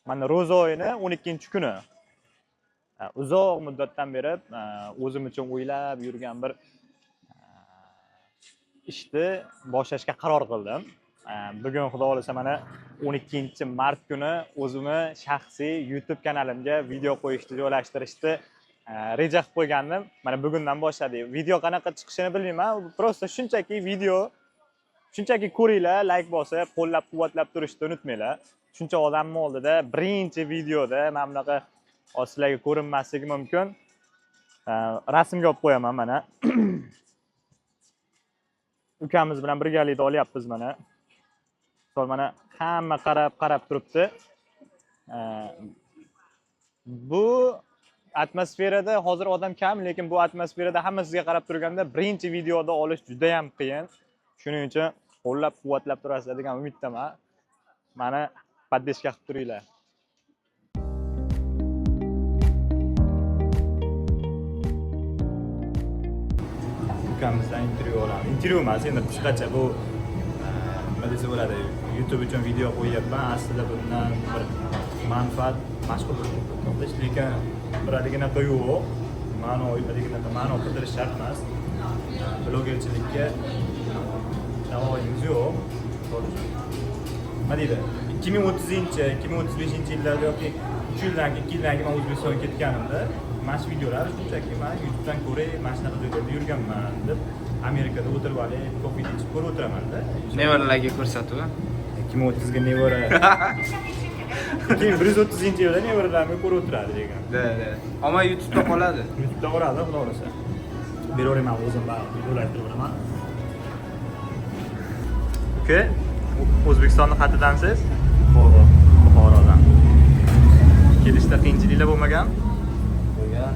Mana ro'za oyini 12-kuni. Uzoq muddatdan beri o'zim uchun o'ylab yurgan bir ishni boshlashga qaror qildim. Bugun xudo xolasa mana 12-mart kuni o'zimni shaxsiy YouTube kanalimga video qo'yishni joylashtirishni reja qilib qo'ygandim. Mana bugundan boshladik. Video qanaqa chiqishini bilmayman. Prosta shunchaki video, shunchaki ko'ringlar, like bosib, qo'llab-quvvatlab turishni unutmanglar. Shuncha odamning oldida birinchi videoda mana bunaqa sizlarga ko'rinmasligi mumkin. Rasmga olib qo'yaman mana. Ukamiz bilan birgalikda olyapmiz mana. Sol mana hamma qarab turibdi. Bu atmosferada hozir odam kam, lekin bu atmosferada hamma sizga qarab turganda birinchi videoda olish juda ham qiyin. Shuning uchun qo'llab-quvvatlab turasizlar degan umiddaman. Mana poddeska qilib turinglar. Ukamizdan intervyu olamiz. Intervyu emas, endi qisqacha bu nima desa bo'ladi, YouTube uchun video qo'yyapman. Aslida bundan bir manfaat mashg'ullik topish, lekin birortaginaqa yo'q. Ma'no qidirish shart emas. Blogerchilikka da'voyimiz yo'q. Nima deydi? 2030-2035-yillarda yoki 3 yildan keyin, 2 yildan keyin men O'zbekistonga ketganimda mana shu videolar shunchaki men YouTubedan ko'ray, mana shunaqa joylarda yurganman deb Amerikada o'tirib olib, kofe ichib ko'rib o'tiraman-da. Nevaralarga ko'rsatuv. 2030 ga nevara. 2130-yilda nevaralarni ko'rib o'tiradi degan. Da. Ammo YouTube'da qoladi. YouTube'da qoladi, xudo xolasa. Beraveraman o'zim bari videolarni ko'raman. Uka, O'zbekistonning xatidansiz? Buxorodan. Kelishda qiyinchiliklar bo'lmagan? Bo'lgan.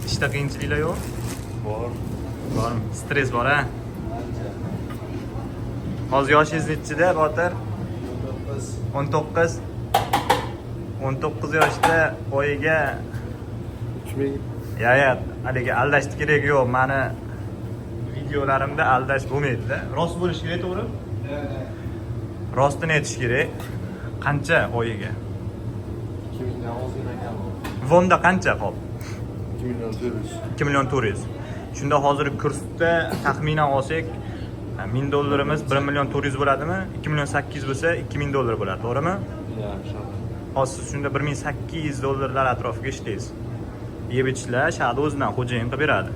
Ishda qiyinchiliklar yo'q? Bormi? Stress bor-a? Ancha. Hozir yoshingiz nechida, Botir? 19. 19 yoshda oyiga 3000. Ya, haligi aldashni kerak yo'q. Meni videolarimda aldash bo'lmaydi-da. Rost bo'lish kerak, to'g'ri? Rostini aytish kerak. Qancha oyiga? 2000 dan ozgina ekan. Vonda qancha qoldi? 2 million 400. 2 million 400. Shunda hozir kursda taxminan olsak, $1000 1 million 400 bo'ladimi? 2 million 800 bo'lsa $2000 bo'ladi, to'g'rimi? Ya, inshaalloh. Hozir siz shunda $1800 atrofiga ishlaysiz. Yeb ichishlar shahar o'zidan xo'jayin qilib beradi.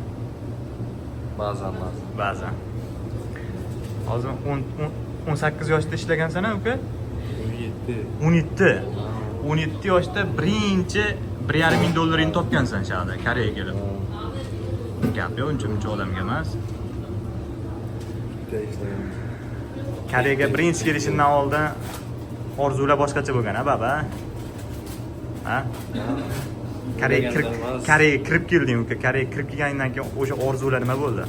Ba'zan. Hozir 18 yoshda ishlagansan-a, uka? 17. 17 yoshda birinchi $1,500 topgansan shaharda, Koreyaga kelib. Gap yo'q, uncha odamga emas. Koreyaga birinchi kelishimdan oldin orzular boshqacha bo'lgan-a, baba? Ha? Koreyaga kirib kelding, uka. Koreyaga kirib kelganingdan keyin o'sha orzular nima bo'ldi?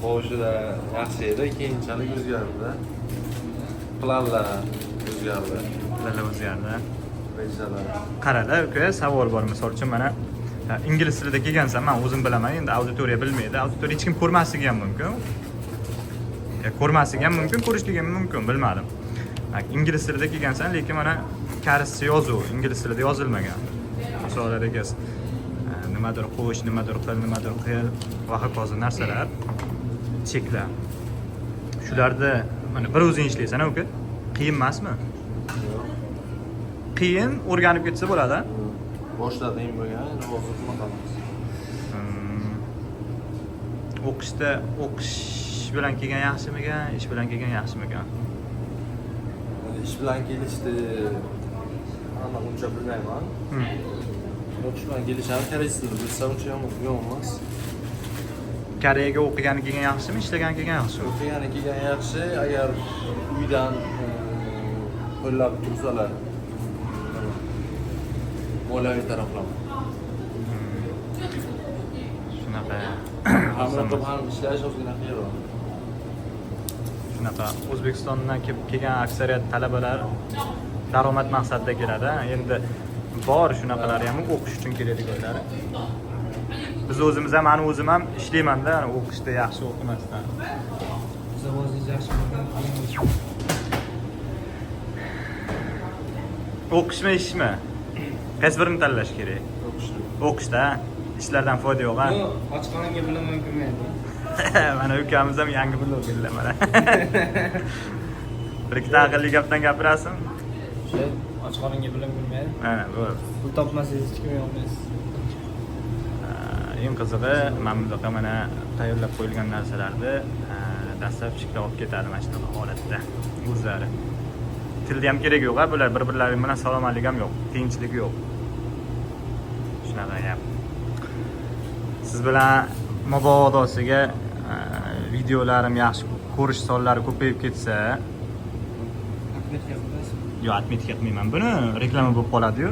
Boshida yaxshi edi, keyinchalik o'zgardi. Planlar o'zgardi. Rejalar. Qarada, uka, savol bor. Misol uchun mana ingliz tilida kelgansan, men o'zim bilaman, endi auditoriya bilmaydi. Auditoriya hech kim ko'rmasligi ham mumkin. Ko'rmasligi ham mumkin, ko'rishligi ham mumkin, bilmadim. Ingliz tilida kelgansan, lekin mana karscha yozuv ingliz tilida yozilmagan. Misollarga nimadir qo'sh, nimadir qil va hokazo narsalar, cheklar. Shularda mana bir o'zing ishlaysan, uka. Qiyin emasmi? Qiyin, o'rganib ketsa bo'ladi. Boshida qiyin bo'lgan, hozir qilamiz. O'qish bilan kelgan yaxshimikan, ish bilan kelgan yaxshimikan? Ish bilan kelishdi. Ana uncha bilmayman. O'qish bilan kelishadi, koreys tilini bilsam uncha ham emas. Koreyaga o'qigani kelgan yaxshimi, ishlagani kelgan yaxshimi? O'qigani kelgan yaxshi, agar uydan qo'llab tursalar. Moliyaviy taraflama. Shunaqa. Ham ishlash ozgina qiyinroq. Shunaqa O'zbekistondan kelgan aksariyat talabalar daromad maqsadida keladi. Endi bor shunaqalari ham o'qish uchun keladiganlar. Biz o'zimiz ham, meni o'zim ham ishlayman-da, o'qishda yaxshi o'qimasdan. O'qishmi, ishmi? Qaysi birini tanlash kerak? O'qishda, ishlardan foyda yo'q, ha? Yo'q, ochiqxonaga bilaman kirmaydi. Mana ukamiz ham yangi blogerlar mana. Bir ikkita aqlli gapdan gapirasizmi? Şey, ochiqxonaga bilan kirmaydi. Mana bu. Pul topmasangiz hech kim olmaysiz. Eng qizig'i, mana bunaqa mana tayyorlab qo'yilgan narsalarni dastlab chiqib olib ketadi mana shunaqa holatda o'zlari. Tilda ham kerak yo'q, bular bir-birlari bilan salomatlik ham yo'q, tinchlik yo'q. Shunaqa gap. Siz bilan mabodosiga videolarim yaxshi ko'rish sonlari ko'payib ketsa, yo'q, atmetka qilmayman. Buni reklama bo'lib qoladi-yu.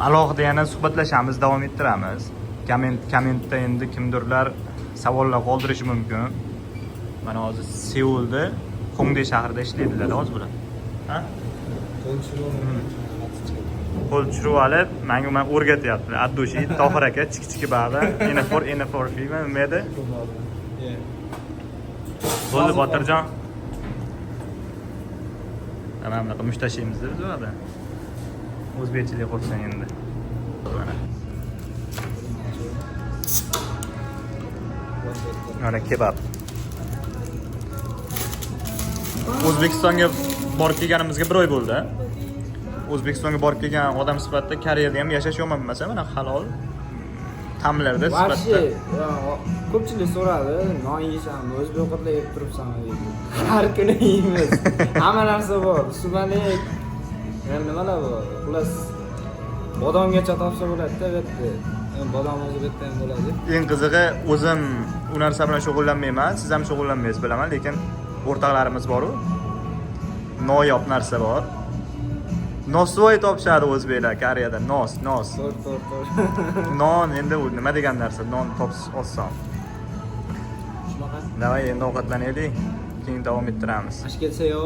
Alohida yana suhbatlashamiz, davom ettiramiz. Kommentda endi kimdirlar savollar qoldirishi mumkin. Mana hozir Seulda, Hongdae shahrida ishlaydilar hozir bular. Ha? Qo'l tushirib olib, menga o'rgatyapti. Addushi, Tohir aka, chiki baba, N4 film nima edi? Bo'ldi Botirjon. Mana bunaqa mushtashimiz biz bu yerda. O'zbekchilik qilsin endi. Mana kebab. O'zbekistonga borib kelganimizga 1 oy bo'ldi. O'zbekistonga borib kelgan odam sifatida Koreyada ham yashash yomon emas, mana halol ta'mlarda sifatida. Ko'pchilik so'radi, non yeysanmi, o'zbek ovqatlar yeb turibsanmi deydi. Har kuni yeymiz. Hamma narsa bor. Sumalak, nimalar bor. Xullas bodomgacha topsa bo'ladi-da, bu yerda. Bodom o'zi bu yerda ham bo'ladi. Eng qizig'i, o'zim u narsa bilan shug'ullanmayman, siz ham shug'ullanmaysiz bilaman, lekin o'rtoqlarimiz bor-ku. Noyob narsa bor. Nosvoy topishadi o'zbeklar Koreyada, nos. To'rt. Non endi u nima degan narsa? Non topish oson. Shunaqa. Davay endi ovqatlanaylik, keyin davom ettiramiz. Ash kelsa yo.